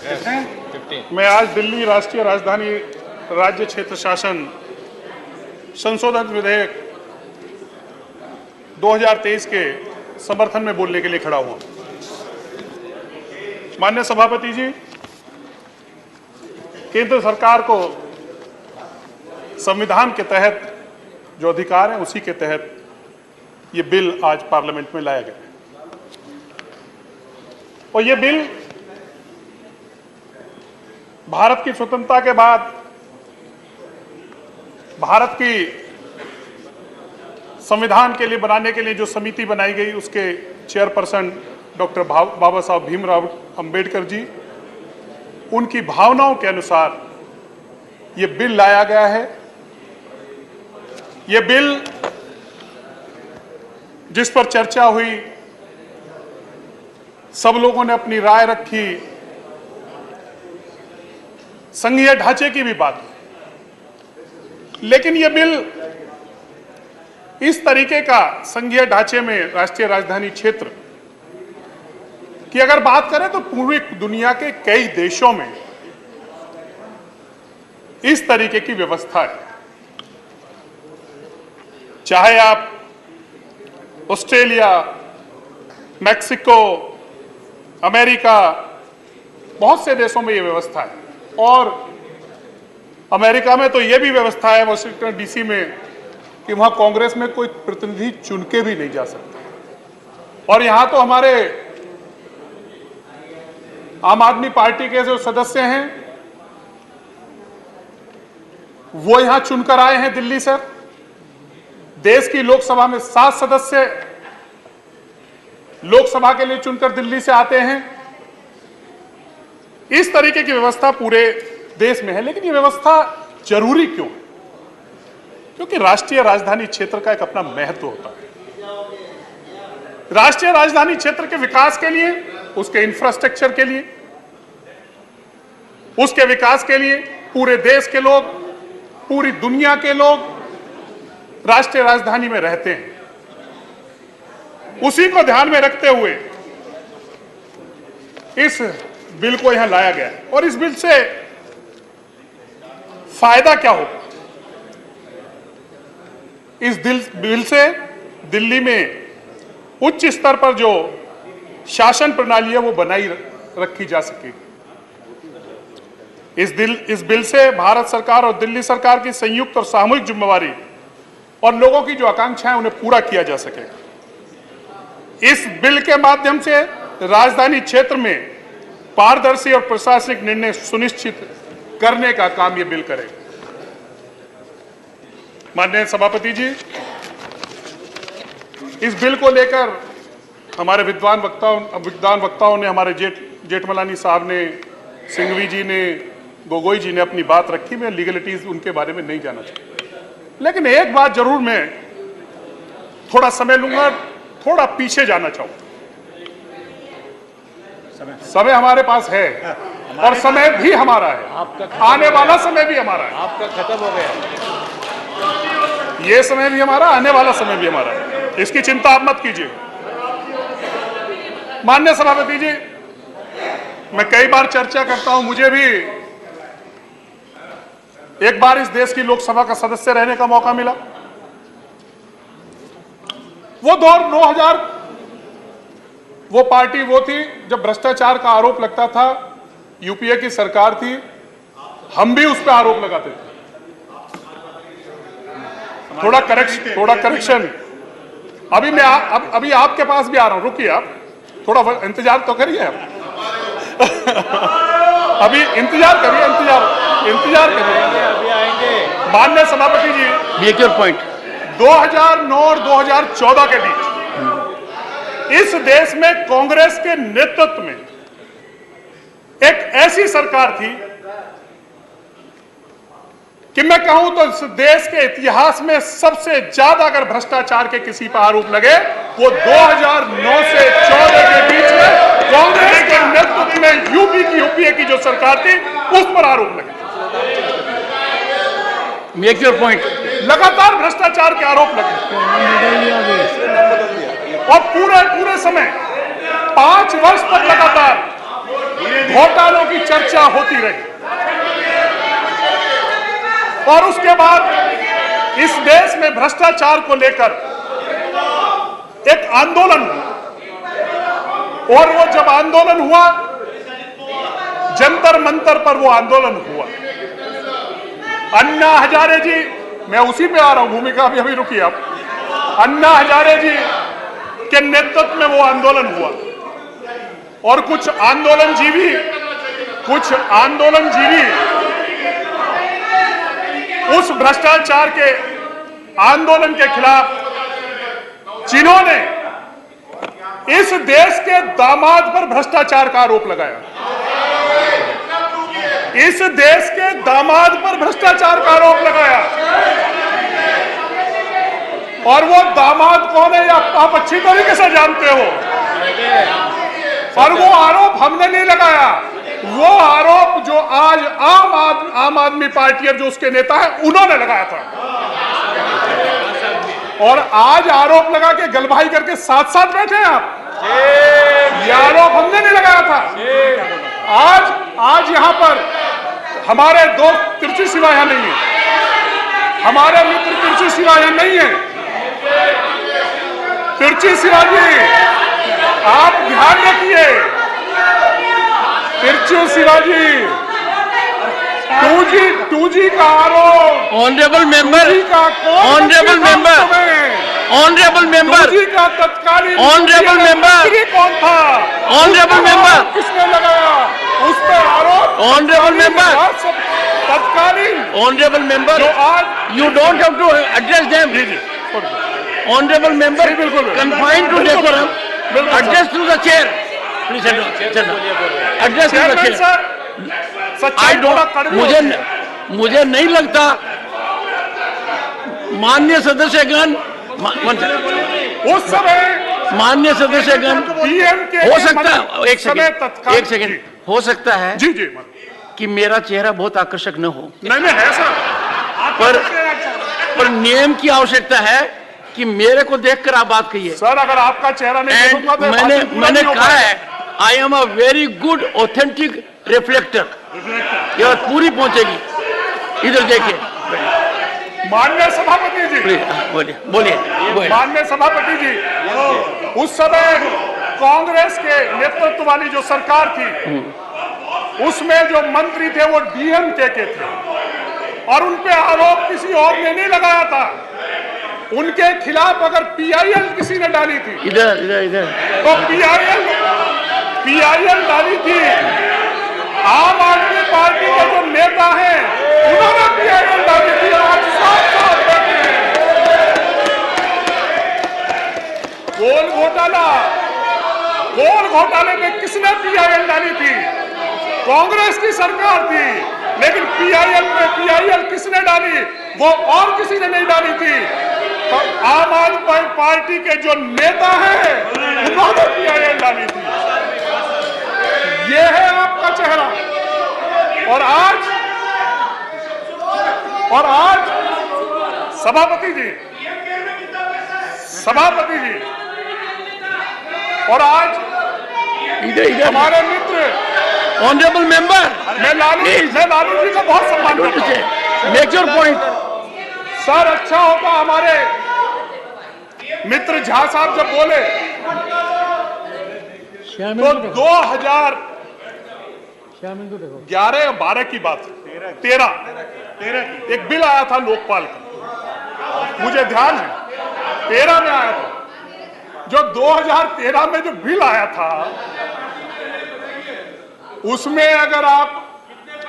मैं आज दिल्ली राष्ट्रीय राजधानी राज्य क्षेत्र शासन संशोधन विधेयक 2023 के समर्थन में बोलने के लिए खड़ा हुआ। माननीय सभापति जी, केंद्र सरकार को संविधान के तहत जो अधिकार है उसी के तहत ये बिल आज पार्लियामेंट में लाया गया और ये बिल भारत की स्वतंत्रता के बाद भारत की संविधान के लिए बनाने के लिए जो समिति बनाई गई उसके चेयरपर्सन डॉक्टर बाबा साहब भीमराव अंबेडकर जी, उनकी भावनाओं के अनुसार ये बिल लाया गया है। ये बिल जिस पर चर्चा हुई, सब लोगों ने अपनी राय रखी, संघीय ढांचे की भी बात, लेकिन यह बिल इस तरीके का संघीय ढांचे में राष्ट्रीय राजधानी क्षेत्र की अगर बात करें तो पूरी दुनिया के कई देशों में इस तरीके की व्यवस्था है। चाहे आप ऑस्ट्रेलिया, मैक्सिको, अमेरिका, बहुत से देशों में यह व्यवस्था है और अमेरिका में तो यह भी व्यवस्था है वाशिंगटन डीसी में कि वहां कांग्रेस में कोई प्रतिनिधि चुन के भी नहीं जा सकता। और यहां तो हमारे आम आदमी पार्टी के जो सदस्य हैं वो यहां चुनकर आए हैं दिल्ली से। देश की लोकसभा में 7 सदस्य लोकसभा के लिए चुनकर दिल्ली से आते हैं। इस तरीके की व्यवस्था पूरे देश में है, लेकिन ये व्यवस्था जरूरी क्यों है? क्योंकि राष्ट्रीय राजधानी क्षेत्र का एक अपना महत्व होता है। राष्ट्रीय राजधानी क्षेत्र के विकास के लिए, उसके इंफ्रास्ट्रक्चर के लिए, उसके विकास के लिए पूरे देश के लोग, पूरी दुनिया के लोग राष्ट्रीय राजधानी में रहते हैं। उसी को ध्यान में रखते हुए इस बिल को यहां लाया गया है। और इस बिल से फायदा क्या होगा? इस बिल से दिल्ली में उच्च स्तर पर जो शासन प्रणाली है वो बनाई रखी जा सकेगी। इस बिल से भारत सरकार और दिल्ली सरकार की संयुक्त और सामूहिक जिम्मेवारी और लोगों की जो आकांक्षाएं उन्हें पूरा किया जा सकेगा। इस बिल के माध्यम से राजधानी क्षेत्र में पारदर्शी और प्रशासनिक निर्णय सुनिश्चित करने का काम यह बिल करेगा। माननीय सभापति जी, इस बिल को लेकर हमारे विद्वान वक्ताओं ने, हमारे जेठमलानी साहब ने, सिंघवी जी ने, गोगोई जी ने अपनी बात रखी। मैं लीगलिटीज उनके बारे में नहीं जाना चाहता, लेकिन एक बात जरूर मैं थोड़ा समय लूंगा, थोड़ा पीछे जाना चाहूंगा। समय हमारे पास है और समय भी हमारा है, आने वाला समय भी हमारा है। आपका खत्म हो गया, ये समय भी हमारा, आने वाला समय भी हमारा है, इसकी चिंता आप मत कीजिए। माननीय सभापति जी, मैं कई बार चर्चा करता हूं, मुझे भी एक बार इस देश की लोकसभा का सदस्य रहने का मौका मिला। वो दौर 2000, वो पार्टी वो थी जब भ्रष्टाचार का आरोप लगता था, यूपीए की सरकार थी, हम भी उस पर आरोप लगाते थे। थोड़ा करेक्शन, अभी मैं अभी आपके पास भी आ रहा हूं, रुकिए आप थोड़ा इंतजार तो करिए आप। अभी इंतजार करिए, अभी आएंगे। माननीय सभापति जी, मेक योर पॉइंट। 2009 और 2014 के बीच इस देश में कांग्रेस के नेतृत्व में एक ऐसी सरकार थी कि मैं कहूं तो इस देश के इतिहास में सबसे ज्यादा अगर भ्रष्टाचार के किसी पर आरोप लगे वो 2009 से 14 के बीच में कांग्रेस के नेतृत्व में यूपीए की जो सरकार थी उस पर आरोप लगे। Make your point. लगातार भ्रष्टाचार के आरोप लगे और पूरे समय 5 वर्ष तक लगातार घोटालों की चर्चा होती रही और उसके बाद इस देश में भ्रष्टाचार को लेकर एक आंदोलन हुआ और वो जब आंदोलन हुआ, जंतर मंतर पर वो आंदोलन हुआ। अन्ना हजारे जी, मैं उसी पे आ रहा हूं, भूमिका अभी रुकी आप। अन्ना हजारे जी के नेतृत्व में वो आंदोलन हुआ और कुछ आंदोलनजीवी उस भ्रष्टाचार के आंदोलन के खिलाफ, जिन्होंने इस देश के दामाद पर भ्रष्टाचार का आरोप लगाया, इस देश के दामाद पर भ्रष्टाचार का आरोप लगाया, और वो दामाद कौन है आप अच्छी तरीके से जानते हो। और वो आरोप हमने नहीं लगाया, वो आरोप जो आज आम आदमी पार्टी और जो उसके नेता है उन्होंने लगाया था, और आज आरोप लगा के गलभाई करके साथ साथ बैठे हैं आप। ये आरोप हमने नहीं लगाया था। आज यहां पर हमारे दोस्त तिरछी सिवा यहां नहीं है, हमारे मित्र तिरछी सिवा यहां नहीं है। तिरछी सिवा जी, आप ध्यान रखिए, तिरछी सिवा जी, 2G का आरोप, ऑनरेबल मेंबर, 2G का honourable member, honourable member, 2G का तत्कालीन ऑनरेबल मेंबर, कौन था, ऑनरेबल मेंबर, किसने लगाया उस पर आरोप, ऑनरेबल मेंबर, तत्कालीन ऑनरेबल मेंबर, जो आज you don't have to address them. Honourable member, बिल्कुल confined to decorum, address to the chair, please address to the chair. I don't, मुझे नहीं लगता माननीय सदस्यगण, उस समय माननीय सदस्यगण, हो सकता है, एक सेकंड, हो सकता है जी कि मेरा चेहरा बहुत आकर्षक न हो, नहीं है सर, पर नियम की आवश्यकता है कि मेरे को देखकर आप बात कहिए। सर अगर आपका चेहरा नहीं देखूंगा तो मैंने कहा है, I am a very good authentic reflector, ये बात पूरी पहुंचेगी। इधर देखिए, माननीय सभापति जी, बोलिए। माननीय सभापति जी, उस समय कांग्रेस के नेतृत्व वाली जो सरकार थी, उसमें जो मंत्री थे वो डीएमके के थे, और उन पे आरोप किसी और ने नहीं लगाया था। उनके खिलाफ अगर पीआईएल किसी ने डाली थी, इधर तो पीआईएल डाली थी। आम आदमी पार्टी के जो नेता हैं उन्होंने पीआईएल डाली थी। आज साथ बैठे हैं। गोल घोटाले में किसने पीआईएल डाली थी? कांग्रेस की सरकार थी, लेकिन पीआईएल किसने डाली? वो और किसी ने नहीं डाली थी। तो आम आदमी पार्टी के जो नेता हैं उन्होंने पीआईएल डाली थी। ये है आपका चेहरा। और आज सभापति जी, और आज हमारे मित्र ऑनरेबल मेंबर, मैं लालू जी का बहुत सम्मान करता हूं। Make your point sir. अच्छा होता हमारे मित्र झा साहब जब बोले तो 2011-12 की बात, 13 एक बिल आया था लोकपाल का, मुझे ध्यान है 13 में आया था। जो 2013 में जो बिल आया था उसमें अगर आप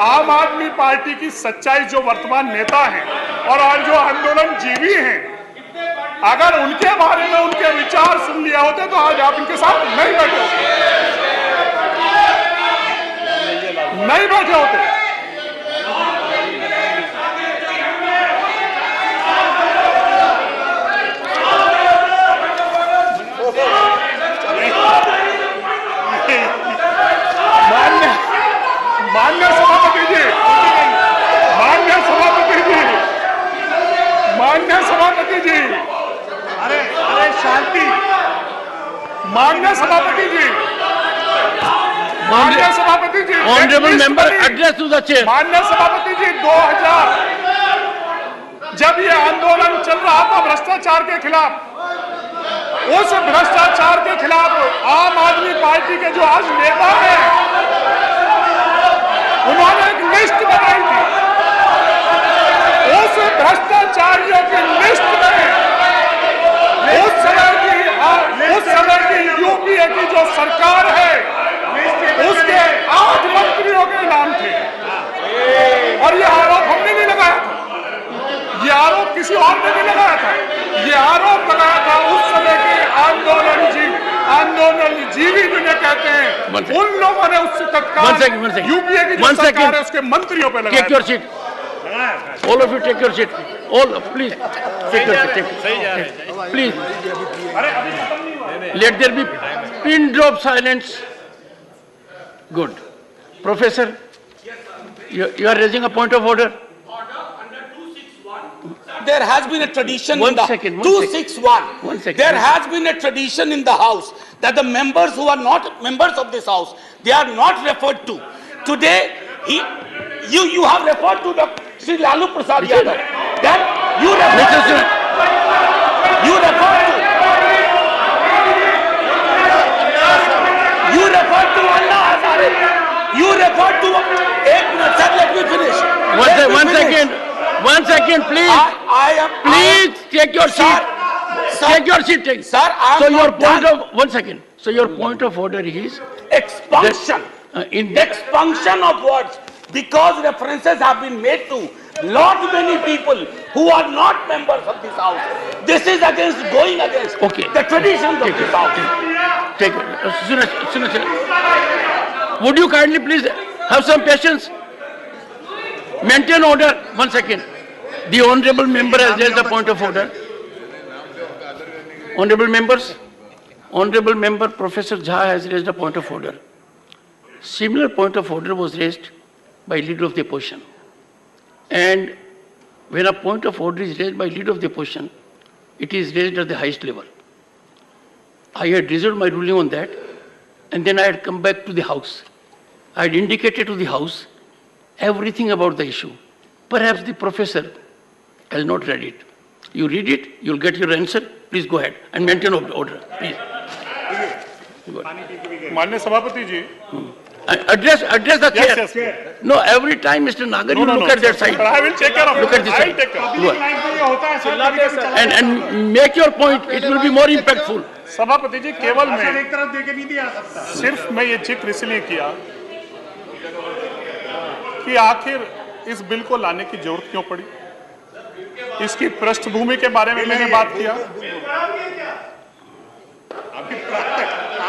आम आदमी पार्टी की सच्चाई, जो वर्तमान नेता हैं और आज जो आंदोलन जीवी हैं, अगर उनके बारे में उनके विचार सुन लिया होते तो आज आप इनके साथ नहीं बैठे होते। माननीय सभापति जी, अरे शांति। माननीय सभापति जी, माननीय सभापति जी, honourable member address to the chair. माननीय सभापति जी, 2000 जब ये आंदोलन चल रहा था भ्रष्टाचार के खिलाफ, उस भ्रष्टाचार के खिलाफ आम आदमी पार्टी के जो आज नेता हैं, उन्होंने एक लिस्ट बनाई थी। उस भ्रष्टाचारियों की लिस्ट में उस समय की यूपीए की जो सरकार है, उसके 8 मंत्रियों के नाम थे। और ये आरोप हमने नहीं लगाया था, ये आरोप किसी और ने नहीं लगाया था, ये आरोप लगाया था उस समय के आंदोलन जीवी जिन्हें कहते हैं, उन लोगों ने उससे तत्काल यूपीए की जो सरकार है उसके मंत्रियों पे लगाया। Take your seat, all of you take your seat, all please take your seat, please let there be pin drop silence. Good. Professor, you are raising a point of order. There has been a tradition One in the second, 261. One second. There has been a tradition in the house that the members who are not members of this house, they are not referred to. Today, you have referred to the Sri Lalu Prasad Yadav. Then you referred to Anna Hazare. You referred to sir, let me finish. One second, please. Please take your seat. Take your seat. Sir, so your point of 1 second. So your point of order is expunction. Expunction of words, because references have been made to lot many people who are not members of this house. This is going against the traditions of this house. Take it. Would you kindly please have some patience? Maintain order. 1 second. The honorable member has raised a point of order. Honorable members, honorable member Professor Jha has raised a point of order. Similar point of order was raised by leader of the opposition. And when a point of order is raised by leader of the opposition, it is raised at the highest level. I had reserved my ruling on that, and then I had come back to the House. I had indicated to the House everything about the issue. Perhaps the professor has not read it. You read it, you'll get your answer. Please go ahead and maintain order. Please. माननीय सभापति जी, Address the chair. Yes, yes. No, every time Mr. Nagar, you look at that side. I will take care of it. Look at this I will side. take care of it. Go ahead. And make your point. It will be more impactful. सभापति जी, केवल मैं सिर्फ मैं ये जिक्र इसलिए किया कि आखिर इस बिल को लाने की जरूरत क्यों पड़ी, इसकी पृष्ठभूमि के बारे में मैंने बात किया।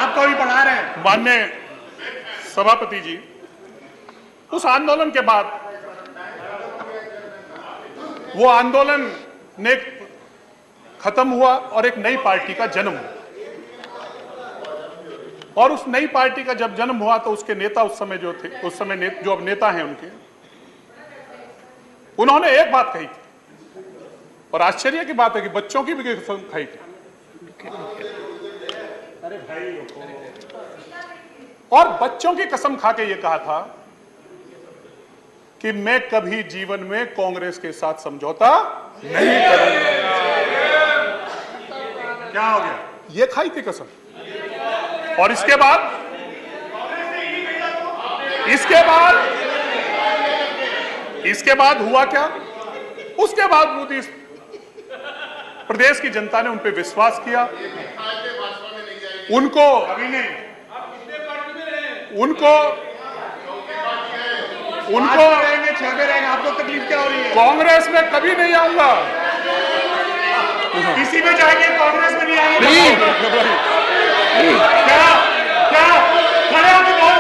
आपको भी पढ़ा रहे हैं माननीय सभापति जी। उस आंदोलन के बाद वो आंदोलन ने खत्म हुआ और एक नई पार्टी का जन्म हुआ। और उस नई पार्टी का जब जन्म हुआ तो उसके नेता उस समय जो थे, उस समय जो अब नेता हैं उनके, उन्होंने एक बात कही थी, और आश्चर्य की बात है कि बच्चों की भी कसम खाई थी। और बच्चों की कसम खा के ये कहा था कि मैं कभी जीवन में कांग्रेस के साथ समझौता नहीं करूंगा। क्या हो गया? ये खाई थी कसम। और इसके बाद हुआ क्या? उसके बाद मोदी प्रदेश की जनता ने उन पे विश्वास किया, उनको आपको तकलीफ क्या हो रही है? कांग्रेस में कभी नहीं आऊंगा, किसी में जाएंगे, कांग्रेस में नहीं आएंगे। क्या खड़े होकर बोल,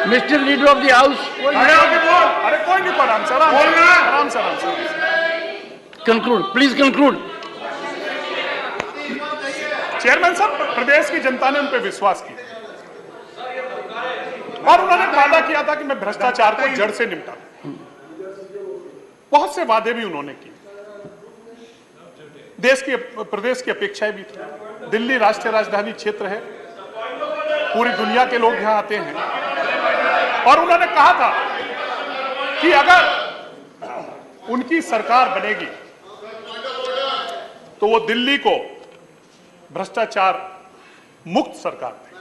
Mr. Leader of the House, खड़े होकर बोल। अरे कोई नहीं पढ़ा, आराम से conclude. Please conclude. चेयरमैन साहब, प्रदेश की जनता ने उन पे विश्वास किया और उन्होंने वादा किया था कि मैं भ्रष्टाचार को जड़ से निपटा। बहुत से वादे भी उन्होंने किए, प्रदेश की अपेक्षाएं भी थी। दिल्ली राष्ट्रीय राजधानी क्षेत्र है, पूरी दुनिया के लोग यहां आते हैं, और उन्होंने कहा था कि अगर उनकी सरकार बनेगी तो वो दिल्ली को भ्रष्टाचार मुक्त सरकार देगी।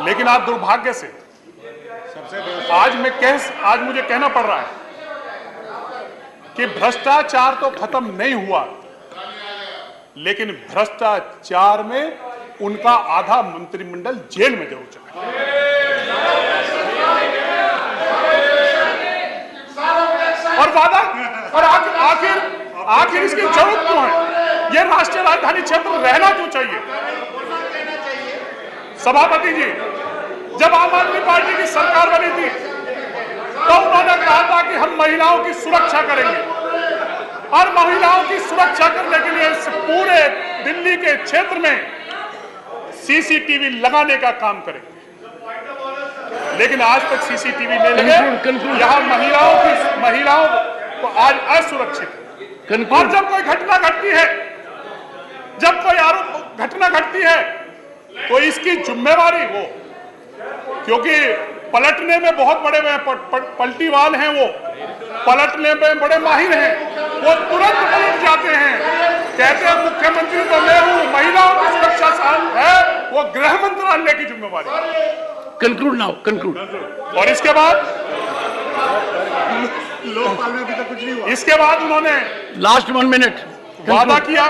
लेकिन आज दुर्भाग्य से आज मुझे कहना पड़ रहा है कि भ्रष्टाचार तो खत्म नहीं हुआ, लेकिन भ्रष्टाचार में उनका आधा मंत्रिमंडल जेल में जरूर चला और वादा, और आखिर इसकी जरूरत क्यों है? यह राष्ट्रीय राजधानी क्षेत्र रहना क्यों चाहिए? सभापति जी, जब आम आदमी पार्टी की सरकार बनी थी तो उन्होंने कहा था कि हम महिलाओं की सुरक्षा करेंगे, और महिलाओं की सुरक्षा करने के लिए इस पूरे दिल्ली के क्षेत्र में सीसीटीवी लगाने का काम करेंगे। लेकिन आज तक सीसीटीवी नहीं लगे, यहां महिलाओं को आज असुरक्षित है। और जब कोई घटना घटती है, जब कोई आरोप घटना घटती है, तो इसकी जिम्मेवारी वो, क्योंकि पलटने में बहुत बड़े पलटीवाल हैं, वो पलटने में बड़े माहिर हैं, वो तुरंत पलट जाते हैं, कहते हैं मुख्यमंत्री तो मैं हूं, महिलाओं की सुरक्षा है वो गृह मंत्रालय की जिम्मेवारी। Conclude now, conclude. और इसके बाद लोकपाल में अभी तक कुछ नहीं हुआ। इसके बाद उन्होंने लास्ट 1 मिनट वादा किया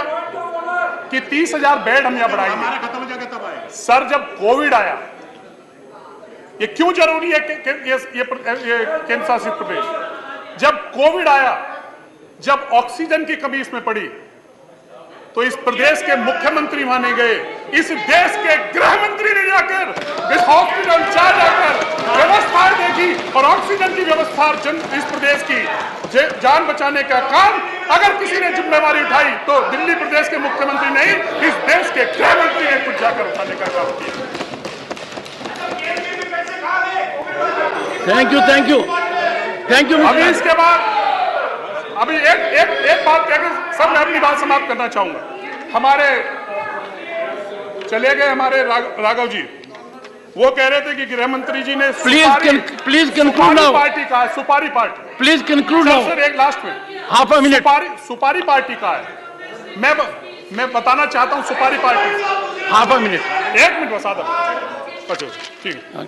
कि 30,000 बेड हम यहां बढ़ाएंगे। हमारा खत्म हो जाएगा तब आए। सर, जब कोविड आया, ये क्यों जरूरी है ये केंद्र शासित प्रदेश, जब कोविड आया, जब ऑक्सीजन की कमी इसमें पड़ी, तो इस प्रदेश के मुख्यमंत्री माने गए, इस देश के गृह मंत्री ने जाकर इस हॉस्पिटल जाकर व्यवस्थाएं देखी और ऑक्सीजन की व्यवस्था इस प्रदेश की जान बचाने का काम अगर किसी ने जिम्मेवारी उठाई तो दिल्ली प्रदेश के मुख्यमंत्री नहीं, इस देश के गृह मंत्री ने खुद जाकर उठाने का काम किया। थैंक यू अभी इसके बाद अभी एक बात कहकर सर मैं अपनी बात समाप्त करना चाहूंगा। हमारे चले गए हमारे राघव जी, वो कह रहे थे कि गृह मंत्री जी ने प्लीज कंक्लूड नाउ। पार्टी का है, सुपारी party. Please conclude now sir, एक लास्ट में हाफ अ मिनट। सुपारी पार्टी का है, मैं बताना चाहता हूं सुपारी party. Half a minute, 1 minute बस, आधा। अच्छा ठीक है।